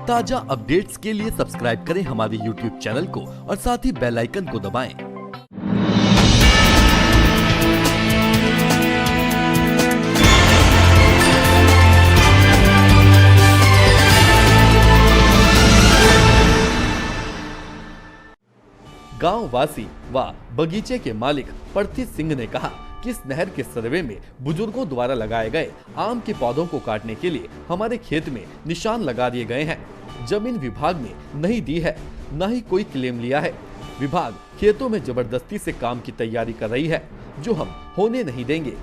ताजा अपडेट्स के लिए सब्सक्राइब करें हमारे YouTube चैनल को और साथ ही बेल आइकन को दबाएं। गांव वासी व बगीचे के मालिक प्रथी सिंह ने कहा कि इस नहर के सर्वे में बुजुर्गों द्वारा लगाए गए आम के पौधों को काटने के लिए हमारे खेत में निशान लगा दिए गए हैं। जमीन विभाग ने नहीं दी है, न ही कोई क्लेम लिया है। विभाग खेतों में जबरदस्ती से काम की तैयारी कर रही है, जो हम होने नहीं देंगे।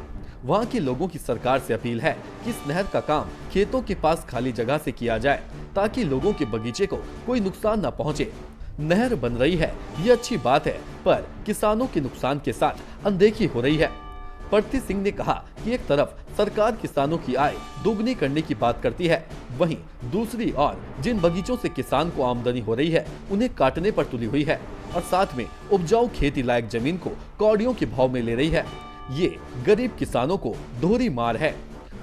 वहाँ के लोगों की सरकार से अपील है कि इस नहर का काम खेतों के पास खाली जगह से किया जाए, ताकि लोगों के बगीचे को कोई नुकसान न पहुँचे। नहर बन रही है, ये अच्छी बात है, पर किसानों के नुकसान के साथ अनदेखी हो रही है। प्रथी सिंह ने कहा कि एक तरफ सरकार किसानों की आय दोगुनी करने की बात करती है, वहीं दूसरी ओर जिन बगीचों से किसान को आमदनी हो रही है उन्हें काटने पर तुली हुई है और साथ में उपजाऊ खेती लायक जमीन को कौड़ियों के भाव में ले रही है। ये गरीब किसानों को दोहरी मार है।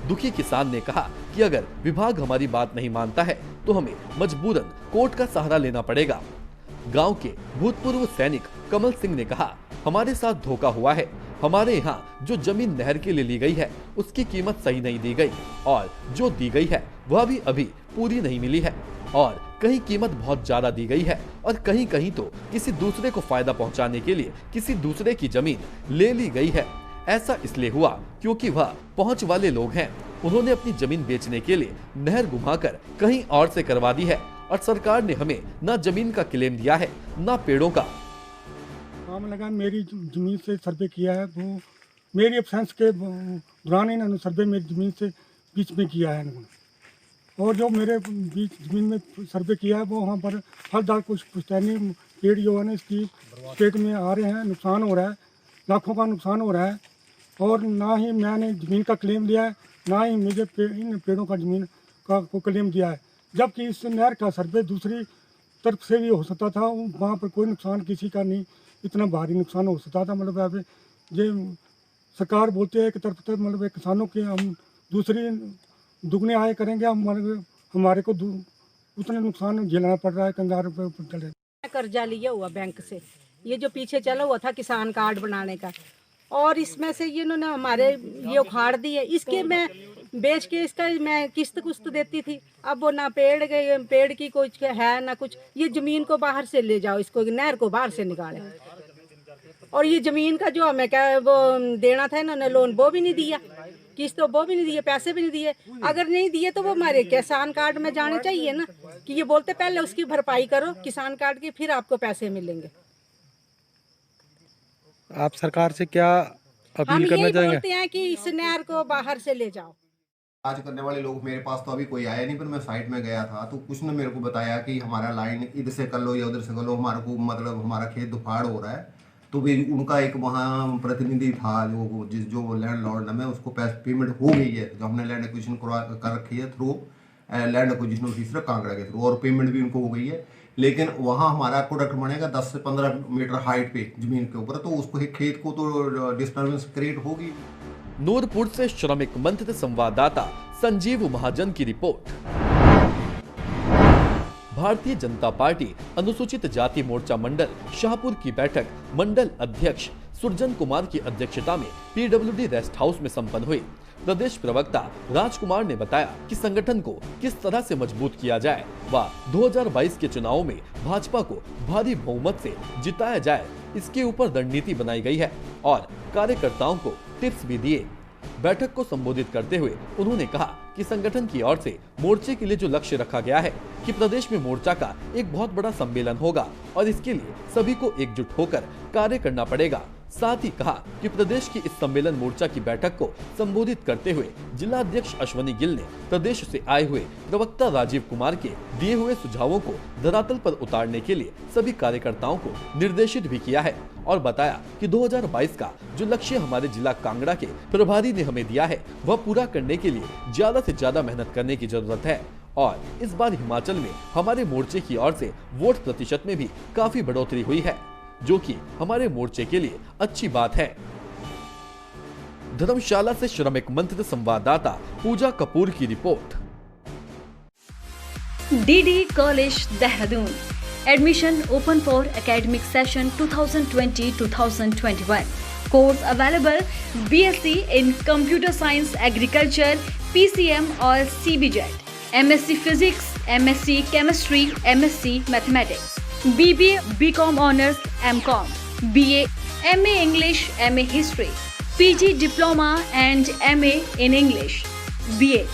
दुखी किसान ने कहा कि अगर विभाग हमारी बात नहीं मानता है तो हमें मजबूरन कोर्ट का सहारा लेना पड़ेगा। गांव के भूतपूर्व सैनिक कमल सिंह ने कहा, हमारे साथ धोखा हुआ है। हमारे यहाँ जो जमीन नहर के लिए ली गई है उसकी कीमत सही नहीं दी गई और जो दी गई है वह भी अभी पूरी नहीं मिली है और कहीं कीमत बहुत ज्यादा दी गई है और कहीं कहीं तो किसी दूसरे को फायदा पहुँचाने के लिए किसी दूसरे की जमीन ले ली गई है। ऐसा इसलिए हुआ क्योंकि वह पहुँच वाले लोग हैं। उन्होंने अपनी जमीन बेचने के लिए नहर घुमाकर कहीं और से करवा दी है और सरकार ने हमें न जमीन का क्लेम दिया है न पेड़ों का। काम लगा मेरी ज़मीन से सर्वे किया है, वो मेरी एब्सेंस के दौरान इन्होंने सर्वे मेरी ज़मीन से बीच में किया है इन्होंने। और जो मेरे बीच ज़मीन में सर्वे किया है वो वहाँ पर फलदार कुछ पुश्तैनी पेड़ जो है ना इसकी स्टेट में आ रहे हैं, नुकसान हो रहा है, लाखों का नुकसान हो रहा है। और ना ही मैंने ज़मीन का क्लेम लिया है, ना ही मुझे इन पेड़ों का ज़मीन का को क्लेम दिया है। जबकि इस नहर का सर्वे दूसरी तरफ से भी हो सकता था, वहाँ पर कोई नुकसान किसी का नहीं, इतना भारी नुकसान हो सकता था। मतलब अब ये सरकार बोलते हैं एक तरफ से मतलब किसानों के हम दूसरी दुगने आय करेंगे, हमारे को उतना नुकसान झेलना पड़ रहा है। कंगार पे चले कर्जा लिया हुआ बैंक से, ये जो पीछे चला हुआ था किसान कार्ड बनाने का, और इसमें से ये इन्होंने हमारे ये उखाड़ दी है। इसके मैं बेच के इसका मैं किस्त कुस्त देती थी, अब वो ना पेड़ की कुछ है ना कुछ। ये जमीन को बाहर से ले जाओ, इसको नहर को बाहर से निकाले। और ये जमीन का जो हमें क्या वो देना था इन्होंने लोन, वो भी नहीं दिया, किस्त तो वो भी नहीं दिए, पैसे भी नहीं दिए। अगर नहीं दिए तो वो हमारे किसान कार्ड में जाने चाहिए ना, कि ये बोलते पहले उसकी भरपाई करो किसान कार्ड की, फिर आपको पैसे मिलेंगे। आप सरकार से क्या अपील करना चाहेंगे? हम बोलते हैं कि इस नहर को बाहर से ले जाओ। आज करने वाले लोग मेरे पास तो अभी कोई आया नहीं, पर मैं साइट में गया था तो कुछ ने मेरे को बताया कि हमारा लाइन इधर से कर लो या उधर से कर लो, हमारे को मतलब हमारा खेत दुफाड़ हो रहा है। तो भी उनका एक वहाँ प्रतिनिधि था जो लैंडलॉर्ड है, उसको पेमेंट हो गई है, जो हमने लैंड एक्विजिशन कर रखी है through land acquisition officer Kangra के थ्रू, और पेमेंट भी उनको हो गई है। लेकिन वहाँ हमारा प्रोडक्ट बनेगा 10 से 15 मीटर हाइट पे जमीन के ऊपर, तो उसको खेत को तो डिस्टर्बेंस क्रिएट होगी। नूरपुर से श्रमिक मंच संवाददाता संजीव महाजन की रिपोर्ट। भारतीय जनता पार्टी अनुसूचित जाति मोर्चा मंडल शाहपुर की बैठक मंडल अध्यक्ष सुरजन कुमार की अध्यक्षता में पीडब्ल्यूडी रेस्ट हाउस में संपन्न हुई। प्रदेश प्रवक्ता राजकुमार ने बताया कि संगठन को किस तरह से मजबूत किया जाए व 2022 के चुनावों में भाजपा को भारी बहुमत से जिताया जाए, इसके ऊपर रणनीति बनाई गई है और कार्यकर्ताओं को टिप्स भी दिए। बैठक को संबोधित करते हुए उन्होंने कहा कि संगठन की ओर से मोर्चे के लिए जो लक्ष्य रखा गया है कि प्रदेश में मोर्चा का एक बहुत बड़ा सम्मेलन होगा और इसके लिए सभी को एकजुट होकर कार्य करना पड़ेगा। साथ ही कहा कि प्रदेश की इस सम्मेलन मोर्चा की बैठक को संबोधित करते हुए जिला अध्यक्ष अश्वनी गिल ने प्रदेश से आए हुए प्रवक्ता राजीव कुमार के दिए हुए सुझावों को धरातल पर उतारने के लिए सभी कार्यकर्ताओं को निर्देशित भी किया है और बताया कि 2022 का जो लक्ष्य हमारे जिला कांगड़ा के प्रभारी ने हमें दिया है वह पूरा करने के लिए ज्यादा से ज्यादा मेहनत करने की जरूरत है और इस बार हिमाचल में हमारे मोर्चे की ओर से वोट प्रतिशत में भी काफी बढ़ोतरी हुई है, जो कि हमारे मोर्चे के लिए अच्छी बात है। धर्मशाला से श्रमिक मंच संवाददाता पूजा कपूर की report. DD College Dehradun. Admission open for academic session 2020-2021. Course available: BSc in Computer Science, Agriculture, PCM or CBJET, MSc Physics, MSc Chemistry, MSc Mathematics, BBA, BCom Honors, MCom, BA, MA English, MA History, PG Diploma and MA in English, B.Ed.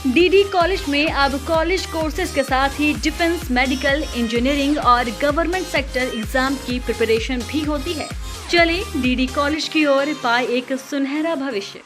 DD college में अब college courses के साथ ही defence, medical, engineering और government sector exam की preparation भी होती है। चले DD कॉलेज की ओर, पाए एक सुनहरा भविष्य।